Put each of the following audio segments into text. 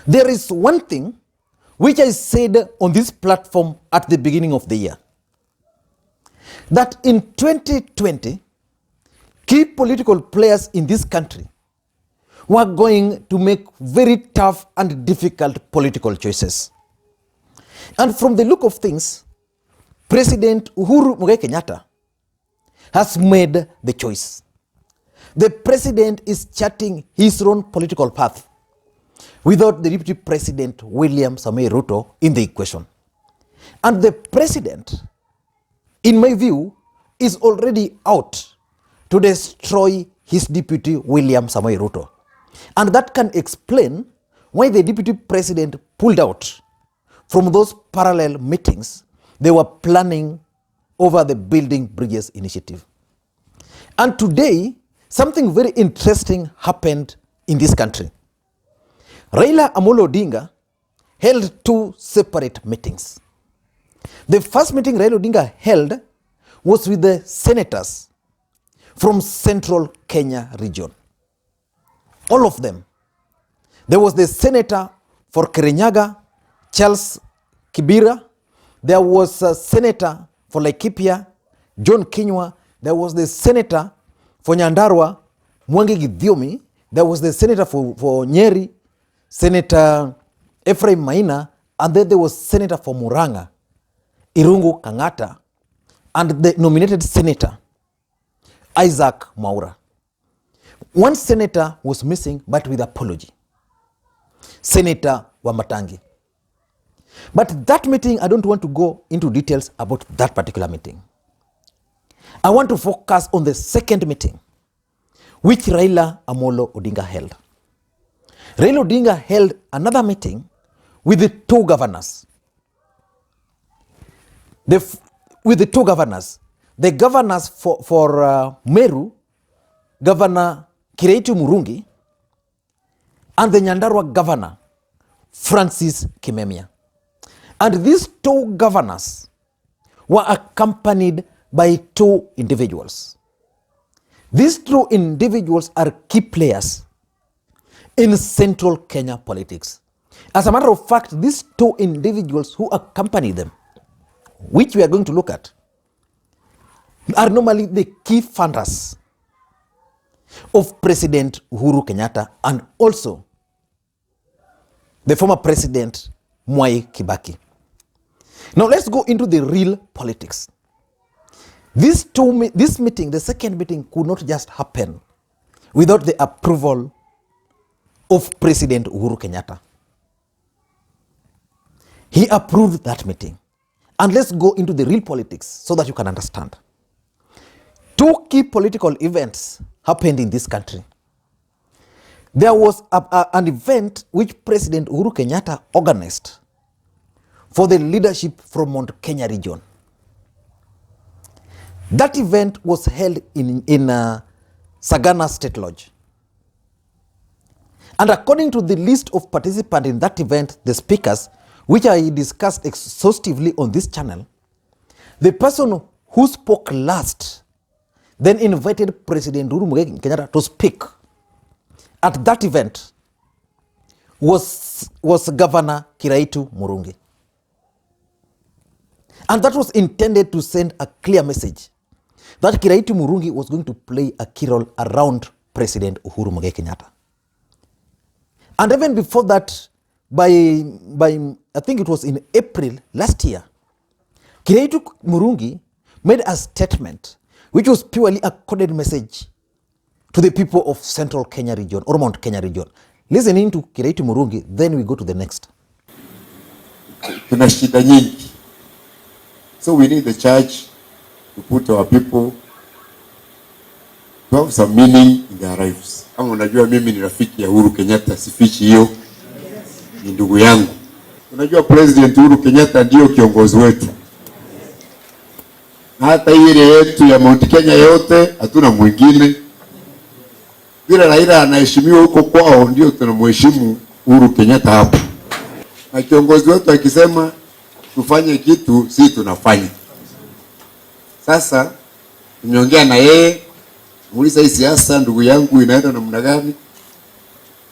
There is one thing which I said on this platform at the beginning of the year, that in 2020, key political players in this country were going to make very tough and difficult political choices. And from the look of things, President Uhuru Kenyatta has made the choice. The president is charting his own political path without the Deputy President William Samoei Ruto in the equation. And the president, in my view, is already out to destroy his Deputy William Samoei Ruto. And that can explain why the Deputy President pulled out from those parallel meetings they were planning over the Building Bridges initiative. And today, something very interesting happened in this country. Raila Odinga held two separate meetings. The first meeting Raila Odinga held was with the senators from Central Kenya region. All of them. There was the senator for Kirinyaga, Charles Kibira. There was a senator for Laikipia, John Kinyua. There was the senator for Nyandarua, Mwangi Githiomi. There was the senator for Nyeri, Senator Ephraim Maina. And then there was senator for Muranga, Haruka Kanata. And the nominated senator, Isaac Mwaura. One senator was missing, but with apology. Senator Wamatangi. But that meeting, I don't want to go into details about that particular meeting. I want to focus on the second meeting, which Raila Odinga held. Raila Odinga held another meeting with the two governors. With the two governors. The governors for Meru, Governor Kiraitu Murungi, and the Nyandarua governor, Francis Kimemia. And these two governors were accompanied by two individuals. These two individuals are key players in Central Kenya politics. As a matter of fact, these two individuals who accompany them, which we are going to look at, are normally the key funders of President Uhuru Kenyatta and also the former President Mwai Kibaki. Now let's go into the real politics. This meeting, the second meeting, could not just happen without the approval of President Uhuru Kenyatta. He approved that meeting. And let's go into the real politics so that you can understand. Two key political events happened in this country. There was an event which President Uhuru Kenyatta organized for the leadership from Mount Kenya region. That event was held in Sagana State Lodge. And according to the list of participants in that event, the speakers, which I discussed exhaustively on this channel, the person who spoke last then invited President Uhuru Kenyatta to speak at that event was Governor Kiraitu Murungi. And that was intended to send a clear message that Kiraitu Murungi was going to play a key role around President Uhuru Kenyatta. And even before that, by I think it was in April last year, Kiraitu Murungi made a statement which was purely a coded message to the people of Central Kenya region or Mount Kenya region. Listening to Kiraitu Murungi, then we go to the next. Tuna shida nyingi. So we need the church to put our people to have some meaning in their lives. Kama unajua mimi ni rafiki ya Uhuru Kenyatta, sifichi hiyo. Ni ndugu yangu. Unajua President Uhuru Kenyatta ndio kiongozi wetu. Hata ile yetu ya Mount Kenya yote hatuna mwingine. Bila Raila anaheshimiwa huko kwao, ndio tunamheshimu Uhuru Kenyatta hapa. Na kiongozi wetu akisema tufanye kitu, sisi tunafanya. Sasa tumeongea na yeye, muuliza hii siasa ndugu yangu inaenda namna gani?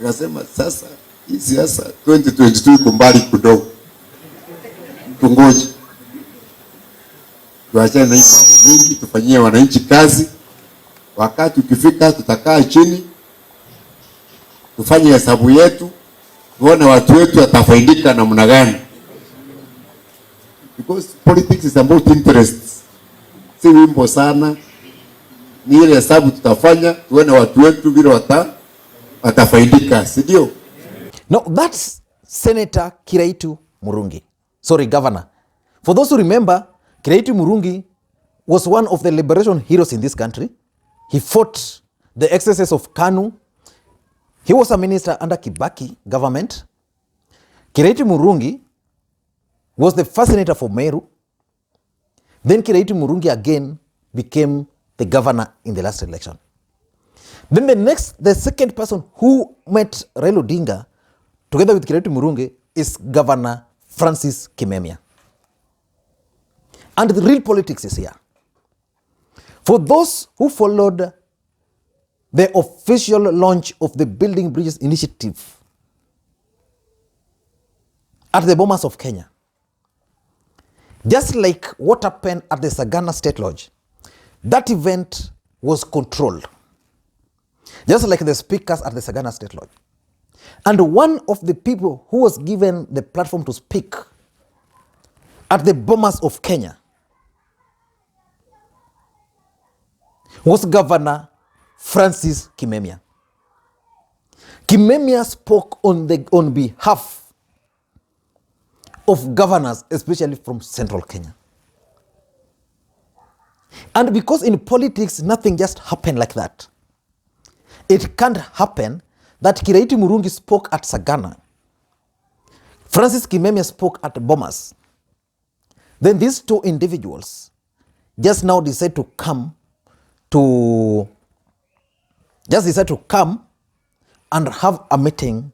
Akasema sasa Hii siasa 2022 iko mbali kidogo. Tungoje. Tuachane na mambo mengi, tufanyie wananchi kazi. Wakati ukifika tutakaa chini, tufanye hesabu yetu, tuone watu wetu watafaidika namna gani. Because politics is about interests. Si wimbo sana. Ni ile hesabu tutafanya, tuone watu wetu vile watafaidika, si ndio? No, that's Senator Kiraitu Murungi. Sorry, Governor. For those who remember, Kiraitu Murungi was one of the liberation heroes in this country. He fought the excesses of KANU. He was a minister under Kibaki government. Kiraitu Murungi was the first senator for Meru. Then Kiraitu Murungi again became the governor in the last election. Then the second person who met Raila Odinga together with Kiraitu Murungi is Governor Francis Kimemia. And the real politics is here. For those who followed the official launch of the Building Bridges initiative at the Bomas of Kenya, just like what happened at the Sagana State Lodge, that event was controlled. Just like the speakers at the Sagana State Lodge. And one of the people who was given the platform to speak at the Bomas of Kenya was Governor Francis Kimemia. Kimemia spoke on behalf of governors, especially from central Kenya. And because in politics, nothing just happened like that. It can't happen that Kiraitu Murungi spoke at Sagana, Francis Kimemia spoke at Bomas. Then these two individuals just now decide to come and have a meeting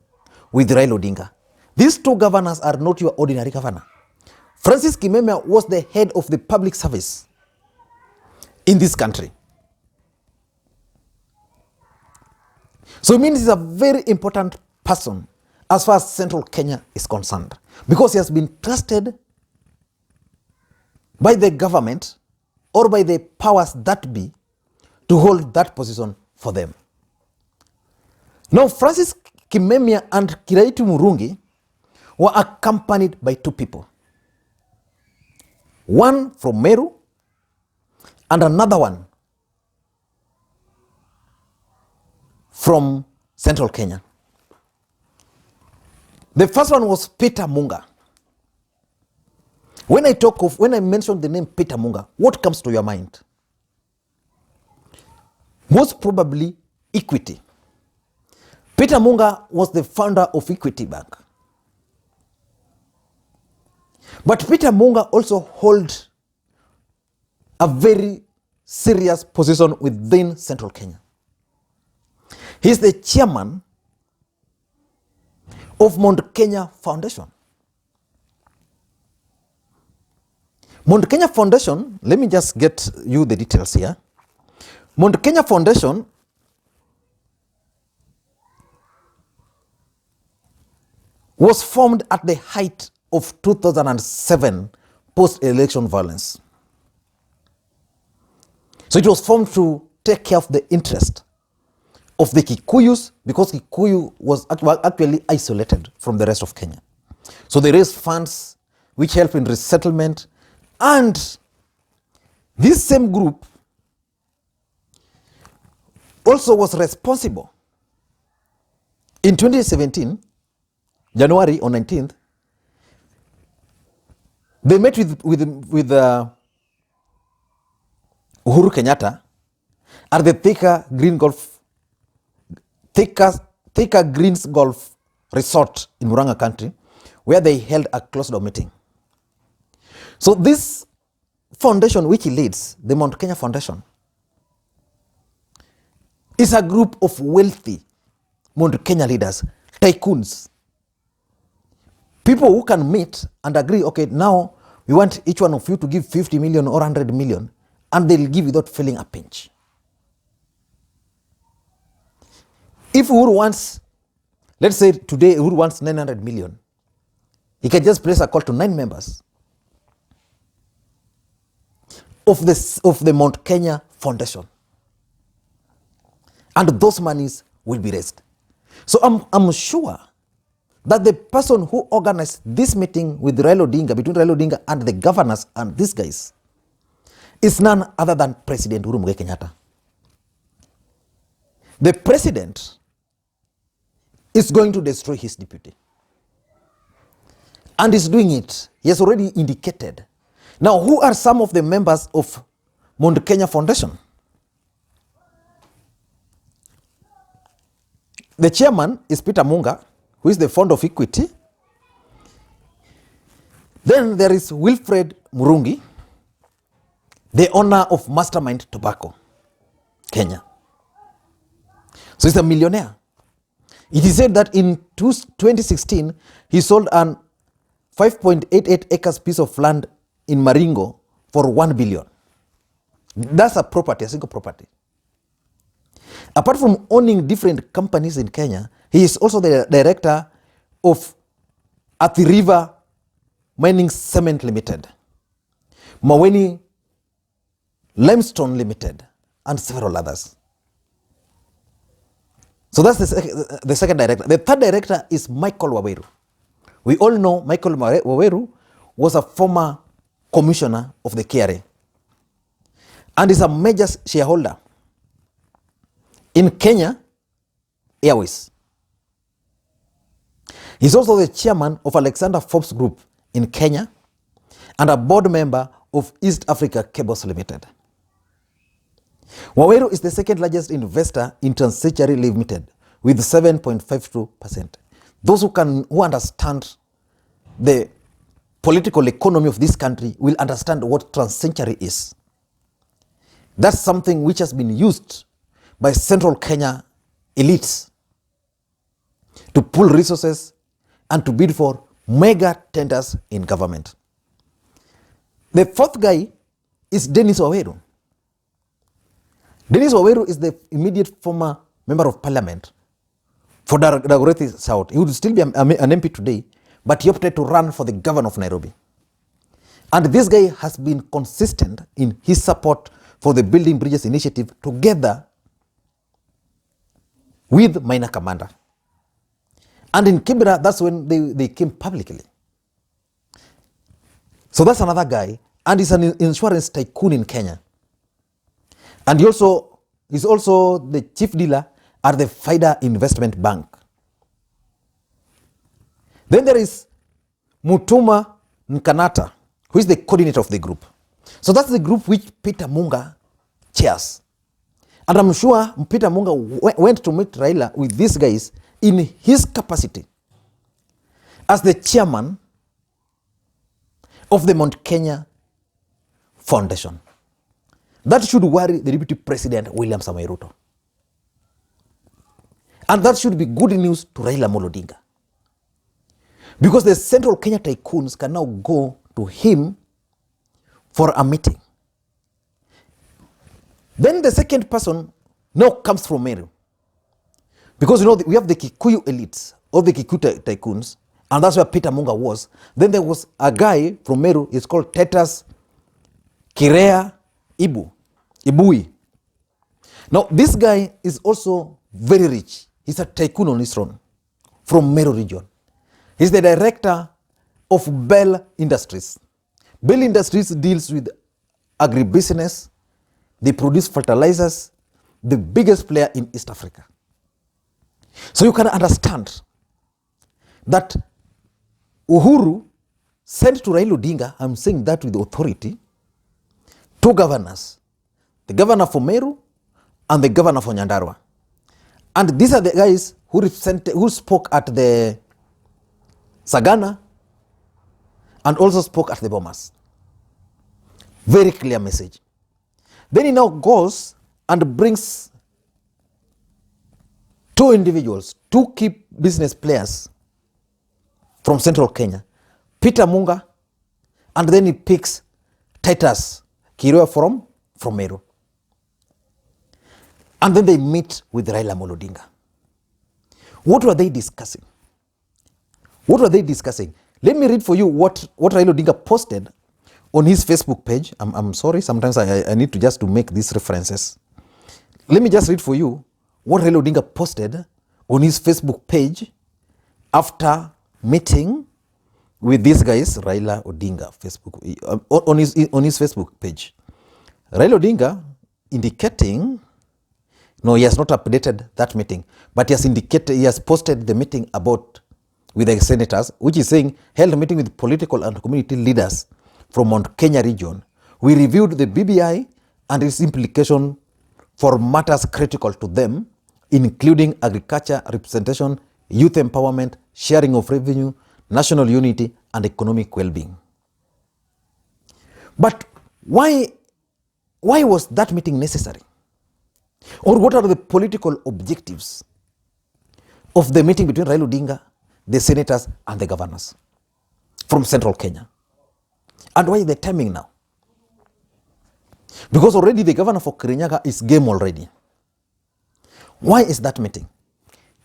with Raila Odinga. These two governors are not your ordinary governor. Francis Kimemia was the head of the public service in this country. So it means he's a very important person as far as central Kenya is concerned, because he has been trusted by the government or by the powers that be to hold that position for them. Now, Francis Kimemia and Kiraitu Murungi were accompanied by two people. One from Meru and another one from central Kenya. The first one was Peter Munga. When I mention the name Peter Munga, what comes to your mind? Most probably Equity. Peter Munga was the founder of Equity Bank. But Peter Munga also holds a very serious position within central Kenya. He is the chairman of Mount Kenya Foundation. Mount Kenya Foundation, let me just get you the details here. Mount Kenya Foundation was formed at the height of 2007 post-election violence. So it was formed to take care of the interest of the Kikuyus, because Kikuyu was actually isolated from the rest of Kenya. So they raised funds which help in resettlement, and this same group also was responsible in 2017, January on 19th, they met with Uhuru Kenyatta at the Thika Greens Golf Resort in Muranga country, where they held a closed-door meeting. So this foundation which he leads, the Mount Kenya Foundation, is a group of wealthy Mount Kenya leaders, tycoons, people who can meet and agree, okay, now we want each one of you to give 50 million or 100 million, and they'll give without feeling a pinch. If Uhuru wants Let's say today Uhuru wants 900 million. He can just place a call to 9 members of the Mount Kenya Foundation. And those monies will be raised. So I'm sure that the person who organized this meeting with Raila Odinga, between Raila Odinga and the governors and these guys, is none other than President Uhuru Kenyatta. The president is going to destroy his deputy. And is doing it. He has already indicated. Now, who are some of the members of Mount Kenya Foundation? The chairman is Peter Munga, who is the founder of Equity. Then there is Wilfred Murungi, the owner of Mastermind Tobacco, Kenya. So he's a millionaire. It is said that in 2016, he sold an 5.88 acres piece of land in Maringo for 1 billion. That's a property, a single property. Apart from owning different companies in Kenya, he is also the director of Athi River Mining Cement Limited, Makwiny Limestone Limited, and several others. So that's the second director. The third director is Michael Waweru. We all know Michael Waweru was a former commissioner of the KRA and is a major shareholder in Kenya Airways. He's also the chairman of Alexander Forbes Group in Kenya and a board member of East Africa Cables Limited. Waweru is the second largest investor in Transcentury Limited with 7.52%. Those who understand the political economy of this country will understand what Transcentury is. That's something which has been used by Central Kenya elites to pull resources and to bid for mega tenders in government. The fourth guy is Dennis Waweru. Dennis Waweru is the immediate former member of parliament for Dagoretti South. He would still be an MP today, but he opted to run for the governor of Nairobi. And this guy has been consistent in his support for the Building Bridges initiative together with Minor Commander. And in Kibera, that's when they came publicly. So that's another guy, and he's an insurance tycoon in Kenya. And he is also the chief dealer at the FIDA Investment Bank. Then there is Mutuma Nkanata, who is the coordinator of the group. So that's the group which Peter Munga chairs. And I'm sure Peter Munga went to meet Raila with these guys in his capacity as the chairman of the Mount Kenya Foundation. That should worry the Deputy President, William Samoei Ruto. And that should be good news to Raila Odinga. Because the Central Kenya tycoons can now go to him for a meeting. Then the second person now comes from Meru. Because we have the Kikuyu elites, or the Kikuyu tycoons, and that's where Peter Munga was. Then there was a guy from Meru, it's called Tetas Kirea Ibui. Now, this guy is also very rich. He's a tycoon on his own from Meru region. He's the director of Bell Industries. Bell Industries deals with agribusiness. They produce fertilizers, the biggest player in East Africa. So you can understand that Uhuru sent to Raila Odinga, I'm saying that with authority, two governors, the governor for Meru and the governor for Nyandarua. And these are the guys who spoke at the Sagana and also spoke at the Bomas. Very clear message. Then he now goes and brings two individuals, two key business players from Central Kenya, Peter Munga, and then he picks Titus Kiroa from Meru. And then they meet with Raila Odinga. What were they discussing? What were they discussing? Let me read for you what Raila Odinga posted on his Facebook page. I'm sorry, sometimes I need to just to make these references. Let me just read for you what Raila Odinga posted on his Facebook page after meeting with these guys, Raila Odinga, on his Facebook page. Raila Odinga indicating, no, he has not updated that meeting, but he has posted the meeting with the senators, which is saying, held a meeting with political and community leaders from Mount Kenya region. We reviewed the BBI and its implication for matters critical to them, including agriculture representation, youth empowerment, sharing of revenue, national unity, and economic well-being. But why was that meeting necessary? Or what are the political objectives of the meeting between Raila Odinga, the senators, and the governors from central Kenya? And why is the timing now? Because already the governor for Kirinyaga is game already. Why is that meeting?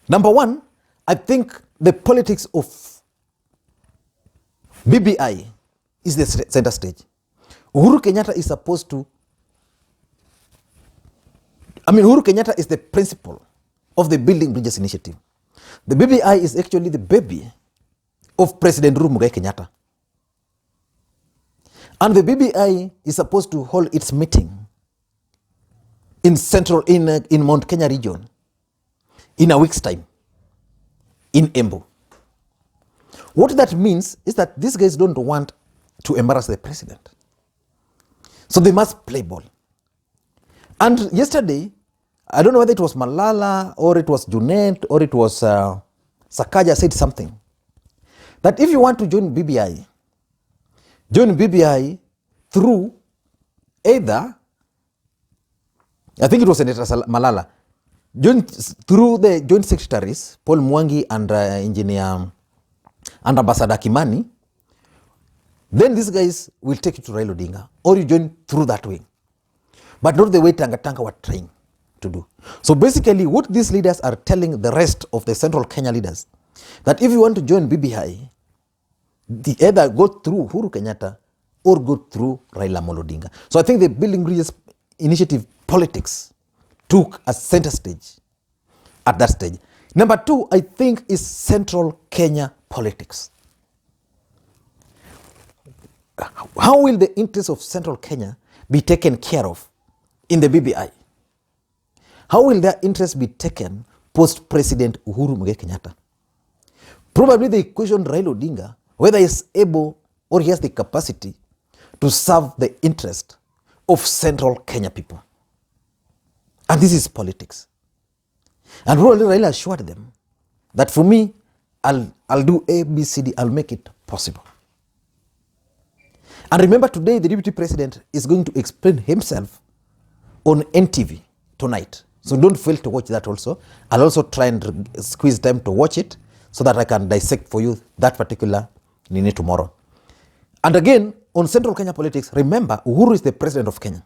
Number one, I think the politics of BBI is the center stage. Uhuru Kenyatta is supposed to, Uhuru Kenyatta is the principal of the Building Bridges Initiative. The BBI is actually the baby of President Uhuru Kenyatta. And the BBI is supposed to hold its meeting in Mount Kenya region in a week's time in Embu. What that means is that these guys don't want to embarrass the president. So they must play ball. And yesterday, I don't know whether it was Malala or it was Junet or it was Sakaja said something. That if you want to join BBI through either, I think it was Senator Malala, through the joint secretaries, Paul Mwangi and Engineer and Ambassador Kimani, then these guys will take you to Raila Odinga, or you join through that way. But not the way Tanga were trying to do. So basically what these leaders are telling the rest of the central Kenya leaders, that if you want to join BBI, either go through Uhuru Kenyatta or go through Raila Odinga. So I think the Building Bridges Initiative politics took a center stage at that stage. Number two, I think, is central Kenya politics. How will the interests of central Kenya be taken care of in the BBI? How will their interests be taken post-President Uhuru Kenyatta? Probably they questioned Raila Odinga whether he is able or he has the capacity to serve the interest of central Kenya people. And this is politics. And probably Raila assured them that for me, I'll do A, B, C, D, I'll make it possible. And remember, today the deputy president is going to explain himself on NTV tonight. So don't fail to watch that also. I'll also try and squeeze time to watch it so that I can dissect for you that particular Nini tomorrow. And again, on central Kenya politics, remember, Uhuru is the president of Kenya.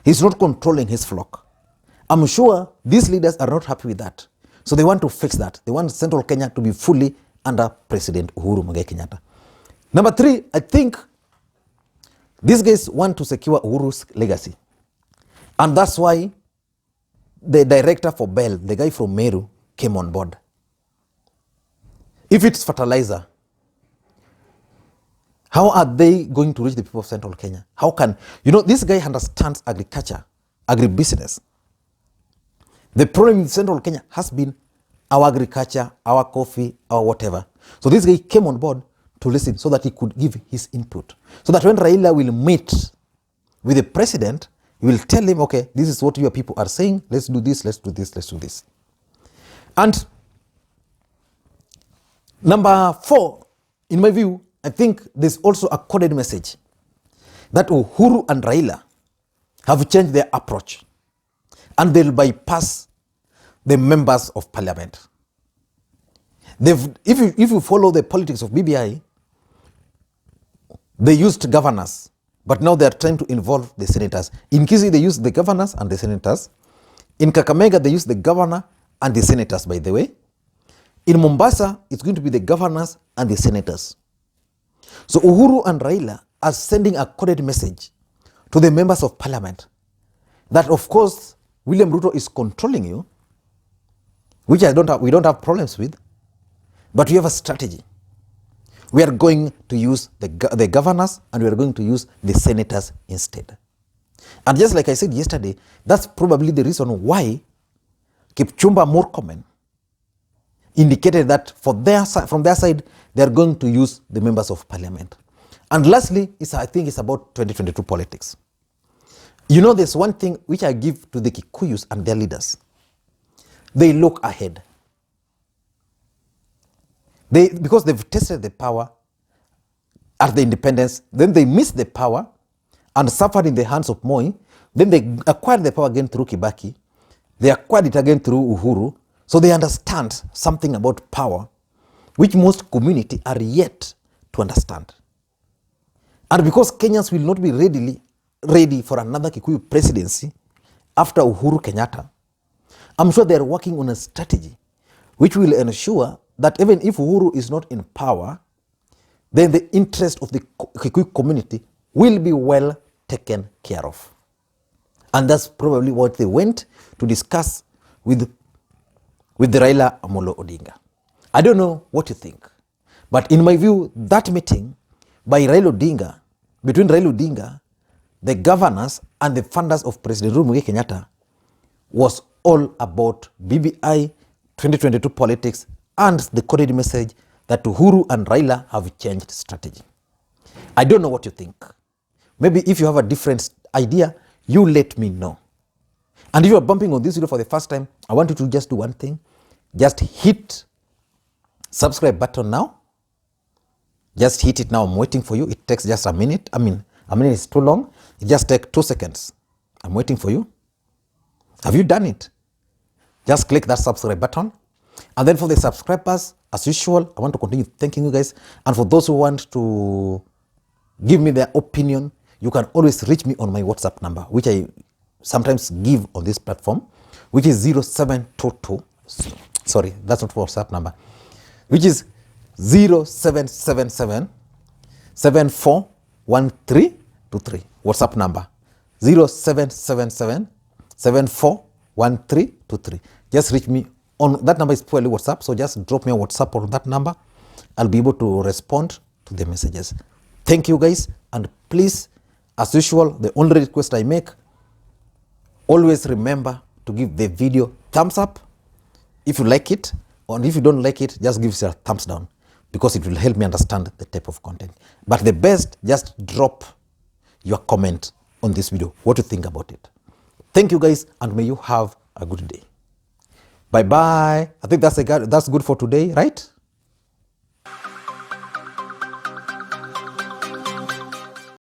He's not controlling his flock. I'm sure these leaders are not happy with that. So they want to fix that. They want central Kenya to be fully under President Uhuru Kenyatta. Number three, I think these guys want to secure Uhuru's legacy. And that's why the director for Bell, the guy from Meru, came on board. If it's fertilizer, how are they going to reach the people of central Kenya? How can, this guy understands agriculture, agribusiness. The problem in central Kenya has been our agriculture, our coffee, our whatever. So this guy came on board to listen so that he could give his input. So that when Raila will meet with the president, he will tell him, okay, this is what your people are saying. Let's do this, let's do this, let's do this. And number four, in my view, I think there's also a coded message that Uhuru and Raila have changed their approach and they'll bypass the members of parliament. If you follow the politics of BBI, they used governors, but now they are trying to involve the senators. In Kisii, they used the governors and the senators. In Kakamega, they used the governor and the senators, by the way. In Mombasa, it's going to be the governors and the senators. So Uhuru and Raila are sending a coded message to the members of parliament that, of course, William Ruto is controlling you, which we don't have problems with, but we have a strategy. We are going to use the governors and we are going to use the senators instead. And just like I said yesterday, that's probably the reason why Kipchumba Murkomen indicated that from their side, they are going to use the members of parliament. And lastly, I think it's about 2022 politics. You know, there's one thing which I give to the Kikuyus and their leaders. They look ahead. Because they've tested the power at the independence, then they missed the power and suffered in the hands of Moi. Then they acquired the power again through Kibaki. They acquired it again through Uhuru. So they understand something about power, which most community are yet to understand. And because Kenyans will not be ready for another Kikuyu presidency after Uhuru Kenyatta, I'm sure they're working on a strategy which will ensure that even if Uhuru is not in power, then the interest of the Kikuyu community will be well taken care of. And that's probably what they went to discuss with the Raila Amolo Odinga. I don't know what you think, but in my view, that meeting by between Raila Odinga, the governors and the funders of President Uhuru Kenyatta was all about BBI 2022 politics and the coded message that Uhuru and Raila have changed strategy. I don't know what you think. Maybe if you have a different idea, you let me know. And if you are bumping on this video for the first time, I want you to just do one thing. Just hit subscribe button now. Just hit it now. I'm waiting for you. It takes just a minute. A minute is too long. It just takes 2 seconds. I'm waiting for you. Have you done it? Just click that subscribe button. And then for the subscribers, as usual, I want to continue thanking you guys. And for those who want to give me their opinion, you can always reach me on my WhatsApp number, which I sometimes give on this platform, which is 0722. Sorry, that's not WhatsApp number, which is 0777 741323. WhatsApp number 0777 741323. Just reach me on that number. Is purely WhatsApp, so just drop me a WhatsApp on that number. I'll be able to respond to the messages. Thank you guys, and please, as usual, the only request I make, always remember to give the video thumbs up if you like it, or if you don't like it, just give it a thumbs down, because it will help me understand the type of content. But the best, just drop your comment on this video, what you think about it. Thank you guys, and may you have a good day. Bye bye. I think that's good for today, right?